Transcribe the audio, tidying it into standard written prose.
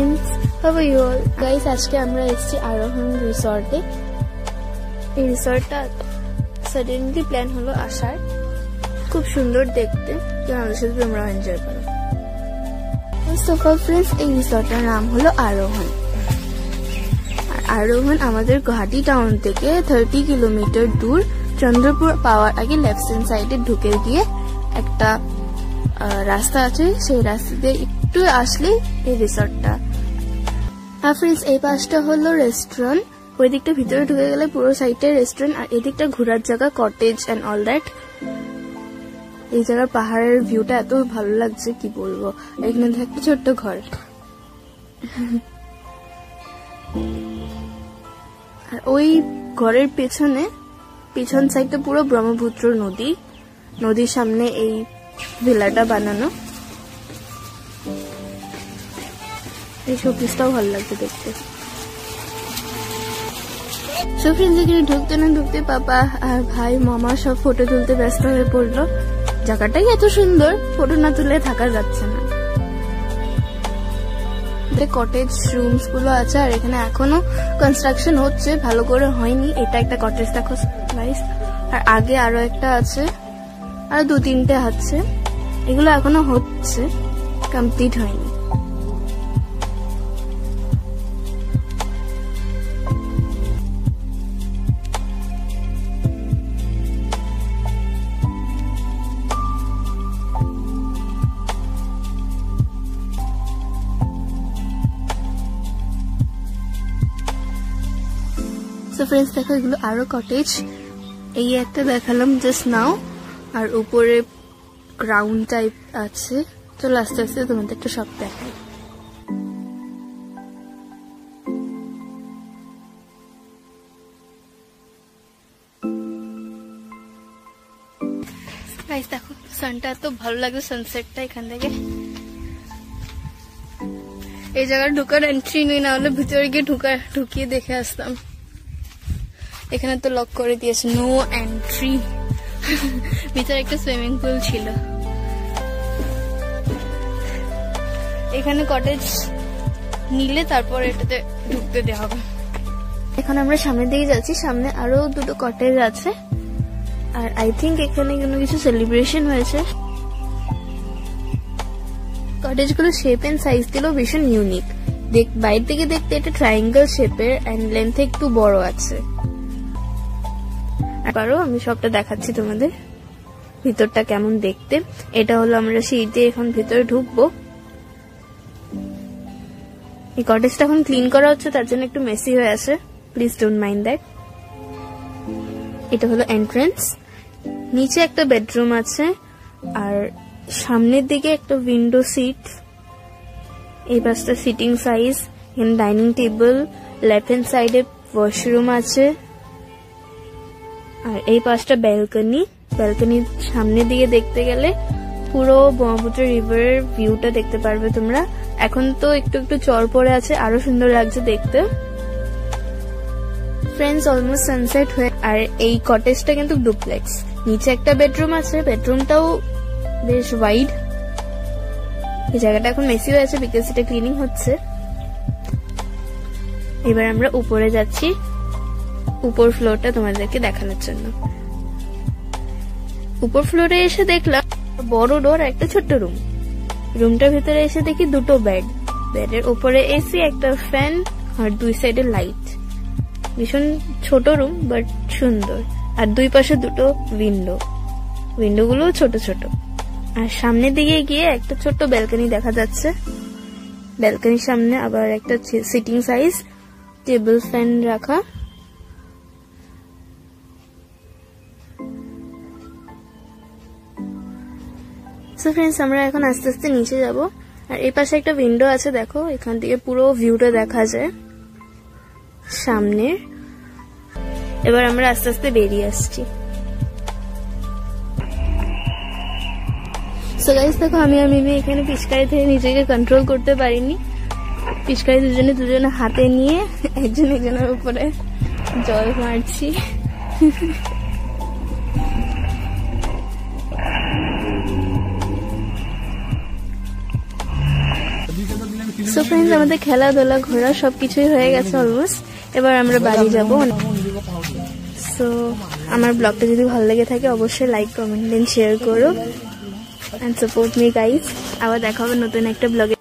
friends, how are you all? Guys, আজকে আমরা এসেছি আরোহণ রিসর্টে। এই রিসর্টটা সাডেনলি প্ল্যান হলো আসার, খুব সুন্দর দেখতে, আমাদের সাথে তোমরা এনজয় করো। ফার্স্ট অফ অল ফ্রেন্ডস, এই রিসর্টটার নাম হলো আরোহণ। আরোহণ আমাদের গুয়াহাটি টাউন থেকে 30 কিলোমিটার দূর। চন্দ্রপুর পাওয়ার আগে লেফট হ্যান্ড সাইডে ঢুকে গিয়ে একটা রাস্তা আছে, সেই রাস্তা দিয়ে একটু আসলে এই রিসর্টটা। আর ফ্রেন্ডস, এই পাশটা হলো রেস্টুরেন্ট, ওই দিকটা ভিতরে ঢুকে গেলে পুরো সাইডে রেস্টুরেন্ট, আর এদিকটা ঘোরার জায়গা, কটেজ এন্ড অল দ্যাট। এই জায়গার পাহাড়ের ভিউটা এত ভালো লাগছে কি বলবো। এখানে একটা ছোট্ট ঘর, আর ওই ঘরের পিছন সাইডটা পুরো ব্রহ্মপুত্র নদী, নদীর সামনে এই ভিলাটা বানানো। এই শোপিসটাও ভালো লাগছে দেখতে। সো ফ্রেন্ডস, এখানে ঢুকতে না ঢুকতে পাপা আর ভাই মামা সব ফটো তুলতে ব্যস্ত হয়ে পড়লো। জায়গাটাই এত সুন্দর, ফটো না তুলে থাকা যাচ্ছে না। কটেজ রুমস গুলো আছে, আর এখানে এখনো কনস্ট্রাকশন হচ্ছে, ভালো করে হয়নি। এটা একটা কটেজ দেখো গাইস, আর আগে আরো একটা আছে, আর 2-3টে আছে। এগুলো এখনো হচ্ছে, কমপ্লিট হয়নি। সো ফ্রেন্ডস, দেখো এগুলো আরো কটেজ। এই একটা দেখালাম জাস্ট নাও, আর উপরে গ্রাউন্ড টাইপ আছে। চলো আস্তে আস্তে তোমাদের একটু সব দেখাই। গাইস দেখো, সানটা এত ভালো লাগছে, সানসেটটা এখান থেকে। এই জায়গায় ঢোকার এন্ট্রি নেই, না হলে ভিতরে গিয়ে ঢুকিয়ে দেখে আসতাম। এখানে তো লক করে দিয়েছে, নো এন্ট্রি। ভিতরে একটা সুইমিং পুল ছিল। এখানে কটেজ নিলে তারপর এটাতে ঢুকতে দেওয়া হবে। এখন আমরা সামনের দিকে যাচ্ছি, সামনে আরো 2টো কটেজ আছে, আর আই থিঙ্ক এখানে কোনো কিছু সেলিব্রেশন হয়েছে। কটেজ গুলো শেপ এন্ড সাইজ দিলেও ভীষণ ইউনিক। বাইরে থেকে দেখতে এটা ট্রায়াঙ্গেল শেপের, এন্ড লেন্থ একটু বড় আছে। আবারও আমি সবটা দেখাচ্ছি তোমাদের, ভিতরটা কেমন দেখতে। এটা হলো আমরা সিঁড়ি দিয়ে এখন ভিতরে ঢুকবো। এই কটেজটা এখন ক্লিন করা হচ্ছে, তার জন্য একটু মেসি হয়ে আছে, প্লিজ ডোন্ট মাইন্ড দ্যাট। এটা হলো এন্ট্রান্স, নিচে একটা বেডরুম আছে, আর সামনের দিকে একটা উইন্ডো সিট। এই পাশটা সিটিং সাইজ, এখানে ডাইনিং টেবিল, লেফট হ্যান্ড সাইডে ওয়াশরুম আছে, আর এই পাশটা ব্যালকনি। ব্যালকনির সামনের দিকে দেখতে গেলে পুরো ব্রহ্মপুত্র রিভারের ভিউটা দেখতে পারবে তোমরা। এখন তো একটু একটু চর পড়ে আছে, আরো সুন্দর লাগছে দেখতে। ফ্রেন্ডস, অলমোস্ট সানসেট হয়ে, আর এই কটেজটা কিন্তু ডুপ্লেক্স। নিচে একটা বেডরুম আছে, বেডরুমটাও বেশ ওয়াইড। এই জায়গাটা এখন মেসি হয়ে আছে বিকজ এটা ক্লিনিং হচ্ছে। এবার আমরা উপরে যাচ্ছি, উপর ফ্লোরটা তোমাদেরকে দেখানোর জন্য। উপর ফ্লোরে এসে দেখলাম বড় ডোর, একটা ছোট্ট রুম। রুমটার ভিতরে এসে দেখি 2টো বেড, বেডের উপরে এসি, একটা ফ্যান, আর 2 সাইডে লাইট। ভীষণ ছোট রুম বাট সুন্দর, আর 2 পাশে 2টো উইন্ডোগুলো ছোট ছোট। আর সামনের দিকে গিয়ে একটা ছোট্ট ব্যালকনি দেখা যাচ্ছে। ব্যালকনির সামনে আবার একটা সিটিং সাইজ টেবিল ফ্যান রাখা। সো ফ্রেন্ডস, আমরা এখন আস্তে আস্তে নিচে যাব, আর এই পাশে একটা উইন্ডো আছে, দেখো এখান থেকে পুরো ভিউটা দেখা যায় সামনের। এবার আমরা আস্তে আস্তে বেরিয়ে আসছি। সো গাইস দেখো, আমি আর মিমি এখানে পিচকারি থেকে নিজেকে কন্ট্রোল করতে পারিনি। পিচকারি দুজনে হাতে নিয়ে একজন একজনের উপরে জল মারছি। সো ফ্রেন্ডস, আমাদের খেলাধুলা ঘোরা সবকিছুই হয়ে গেছে অলমোস্ট। এবার আমরা বাড়ি যাব। সো আমার ব্লগটা যদি ভালো লেগে থাকে অবশ্যই লাইক, কমেন্ট এন্ড শেয়ার করো এন্ড সাপোর্ট মি গাইস। আবার দেখা হবে নতুন একটা ব্লগে।